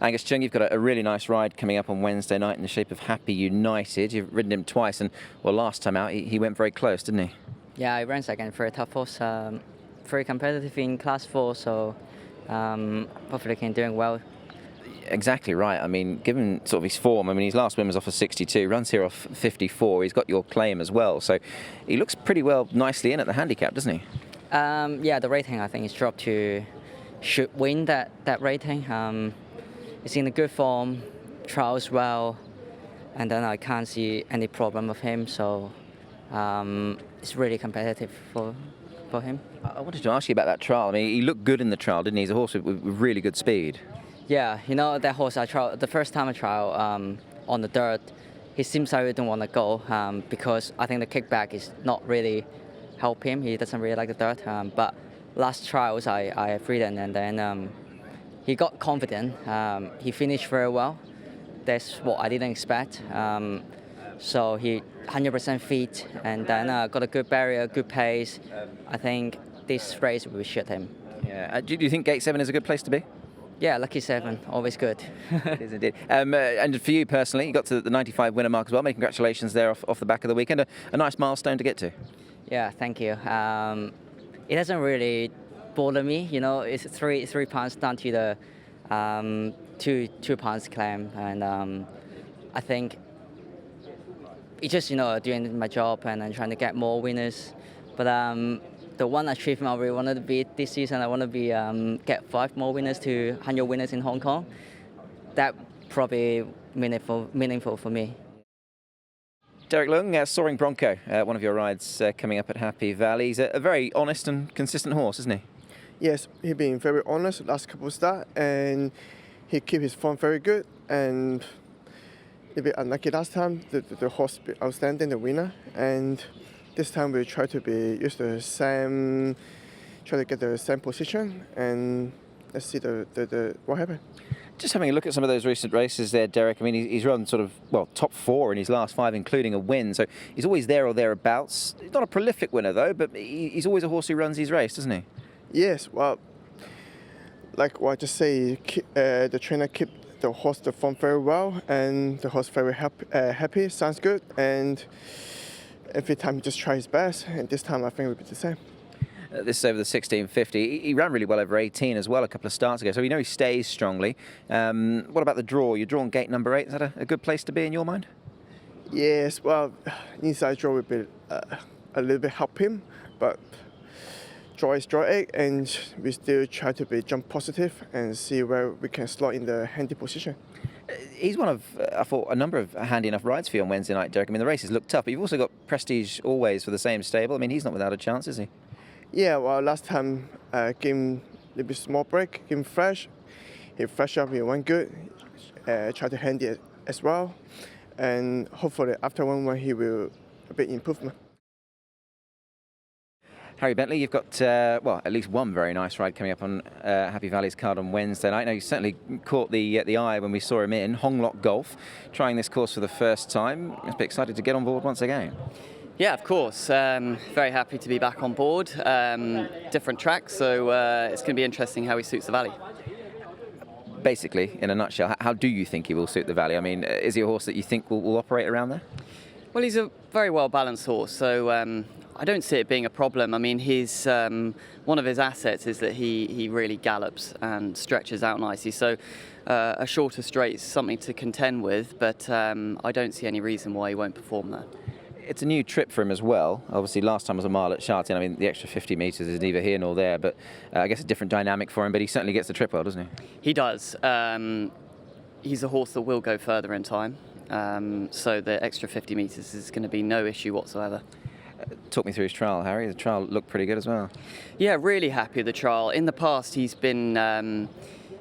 Angus, Chung, you've got a really nice ride coming up on Wednesday night in the shape of Happy United. You've ridden him twice, and well, last time out he went very close, didn't he? Yeah, I ran second, very tough horse, very competitive in Class 4, so hopefully can doing well. Exactly right. I mean, given sort of his form, I mean, his last win was off of 62, runs here off 54. He's got your claim as well, so he looks pretty well, nicely in at the handicap, doesn't he? Yeah, the rating I think is dropped to should win that rating. He's in a good form, trials well, and then I can't see any problem with him. So it's really competitive for him. I wanted to ask you about that trial. I mean, he looked good in the trial, didn't he? He's a horse with really good speed. Yeah, you know that horse I tried the first time I tried on the dirt. He seems like he don't want to go because I think the kickback is not really help him. He doesn't really like the dirt. But last trials I have ridden, and then he got confident. He finished very well. That's what I didn't expect. So he 100% fit, and then got a good barrier, good pace. I think this race will suit him. Yeah. Do you think Gate 7 is a good place to be? Yeah, lucky 7, always good. It is indeed. And for you personally, you got to the 95 winner mark as well. Many congratulations there off the back of the weekend. A nice milestone to get to. Yeah, thank you. It doesn't really bother me. You know, it's 3 pounds down to the 2 pounds claim, and I think it's just doing my job and then trying to get more winners. But the one achievement I really wanted to be this season, I want to be get 5 more winners to 100 winners in Hong Kong. That probably meaningful for me. Derek Leung, Soaring Bronco, one of your rides coming up at Happy Valley. He's a very honest and consistent horse, isn't he? Yes, he's been very honest last couple of starts, and he keep his form very good. And a bit unlucky last time, the horse be outstanding, the winner. And this time we try to use the same, try to get the same position, and let's see what happened. Just having a look at some of those recent races there, Derek. I mean, he's run sort of, well, top 4 in his last 5, including a win. So he's always there or thereabouts. He's not a prolific winner, though, but he's always a horse who runs his race, doesn't he? Yes, well, like what I just say, the trainer keep the horse the form very well, and the horse very happy, sounds good, and every time he just tries his best, and this time I think it will be the same. This is over the 1650. He ran really well over 18 as well a couple of starts ago, so we know he stays strongly. What about the draw? You're drawn gate number 8. Is that a good place to be in your mind? Yes, well, inside draw would be a little bit help him, but draw is draw 8, and we still try to jump positive and see where we can slot in the handy position. He's one of, I thought, a number of handy enough rides for you on Wednesday night, Derek. I mean, the races look tough, but you've also got Prestige always for the same stable. I mean, he's not without a chance, is he? Yeah, well, last time gave him a little bit small break, gave him fresh. He fresh up, he went good. Try to hand it as well, and hopefully after one he will a bit improvement. Harry Bentley, you've got, well, at least one very nice ride coming up on Happy Valley's card on Wednesday night. Now, you certainly caught the eye when we saw him in Hong Lok Golf, trying this course for the first time. Must be excited to get on board once again. Yeah, of course. Very happy to be back on board. Different track, so it's going to be interesting how he suits the valley. Basically, in a nutshell, how do you think he will suit the valley? I mean, is he a horse that you think will operate around there? Well, he's a very well-balanced horse, so I don't see it being a problem. I mean, his one of his assets is that he really gallops and stretches out nicely. So a shorter straight is something to contend with, but I don't see any reason why he won't perform there. It's a new trip for him as well. Obviously, last time was a mile at Shartin. I mean, the extra 50 metres is neither here nor there, but I guess a different dynamic for him. But he certainly gets the trip well, doesn't he? He does. He's a horse that will go further in time, so the extra 50 metres is going to be no issue whatsoever. Talk me through his trial, Harry. The trial looked pretty good as well. Yeah, really happy with the trial. In the past, he's been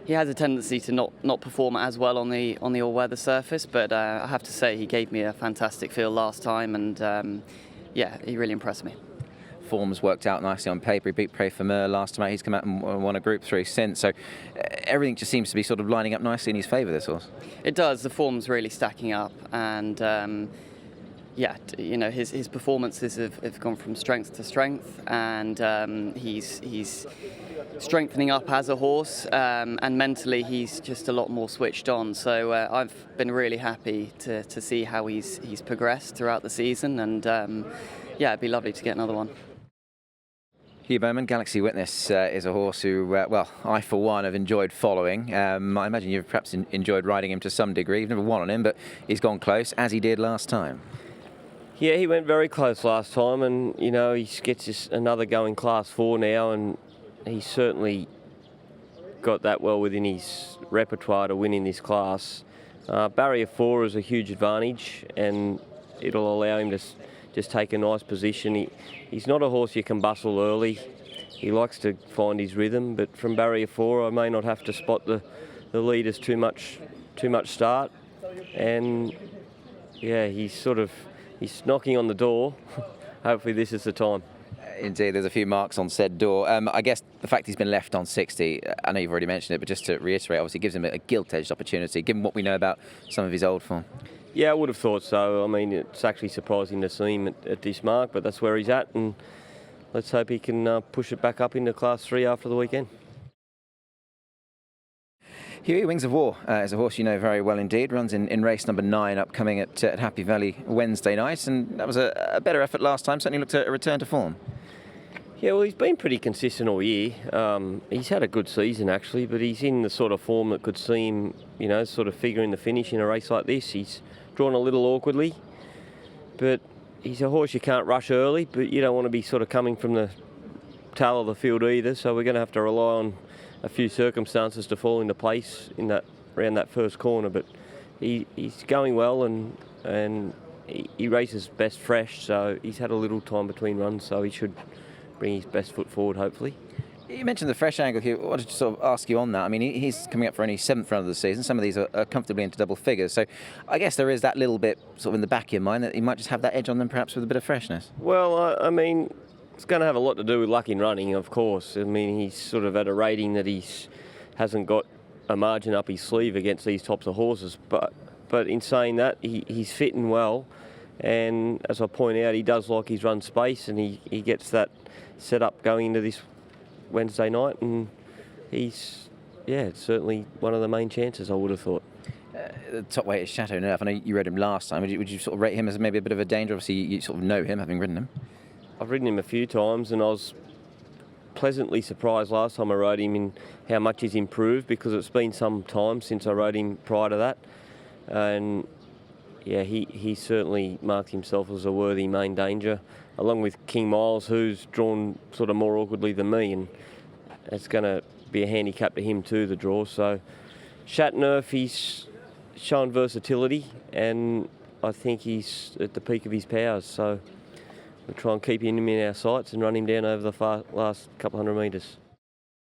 he has a tendency to not perform as well on the all-weather surface, but I have to say he gave me a fantastic feel last time, and yeah, he really impressed me. Form's worked out nicely on paper. He beat Pré Fameux last time out. He's come out and won a Group 3 since, so everything just seems to be sort of lining up nicely in his favour, this horse. It does. The form's really stacking up, and yeah, his performances have gone from strength to strength, and he's strengthening up as a horse, and mentally he's just a lot more switched on. So I've been really happy to see how he's progressed throughout the season, and yeah, it'd be lovely to get another one. Hugh Bowman, Galaxy Witness is a horse who, well, I for one have enjoyed following. I imagine you've perhaps enjoyed riding him to some degree. You've never won on him, but he's gone close, as he did last time. Yeah, he went very close last time, and he gets another go in Class 4 now, and he's certainly got that well within his repertoire to win in this class. Barrier 4 is a huge advantage, and it'll allow him to just take a nice position. He's not a horse you can bustle early. He likes to find his rhythm, but from Barrier 4 I may not have to spot the leaders too much start. And yeah, he's knocking on the door. Hopefully this is the time. Indeed, there's a few marks on said door. I guess the fact he's been left on 60, I know you've already mentioned it, but just to reiterate, obviously gives him a gilt-edged opportunity, given what we know about some of his old form. Yeah, I would have thought so. I mean, it's actually surprising to see him at this mark, but that's where he's at, and let's hope he can push it back up into Class 3 after the weekend. Hugh, Wings of War is a horse you know very well indeed. Runs in race number 9, upcoming at Happy Valley Wednesday night, and that was a better effort last time. Certainly looked at a return to form. Yeah, well, he's been pretty consistent all year. He's had a good season actually, but he's in the sort of form that could see him, sort of figuring the finish in a race like this. He's drawn a little awkwardly, but he's a horse you can't rush early, but you don't want to be sort of coming from the tail of the field either. So we're going to have to rely on a few circumstances to fall into place around that first corner. But he's going well, and he races best fresh, so he's had a little time between runs, so he should bring his best foot forward, hopefully. You mentioned the fresh angle here. I wanted to sort of ask you on that. I mean, he's coming up for only 7th run of the season. Some of these are comfortably into double figures. So I guess there is that little bit sort of in the back of your mind that he might just have that edge on them, perhaps with a bit of freshness. Well, I mean, it's going to have a lot to do with luck in running, of course. I mean, he's sort of at a rating that hasn't got a margin up his sleeve against these types of horses. But in saying that, he's fitting well. And as I point out, he does like his run space, and he gets that set up going into this Wednesday night, and it's certainly one of the main chances, I would have thought. The top weight is Chateau Neuf. I know you rode him last time. Would you sort of rate him as maybe a bit of a danger? Obviously, you sort of know him, having ridden him. I've ridden him a few times, and I was pleasantly surprised last time I rode him in how much he's improved, because it's been some time since I rode him prior to that. And yeah, he certainly marked himself as a worthy main danger, along with King Miles, who's drawn sort of more awkwardly than me, and it's going to be a handicap to him too, the draw. So Chateauneuf, he's shown versatility, and I think he's at the peak of his powers. So we'll try and keep him in our sights and run him down over the last couple hundred metres.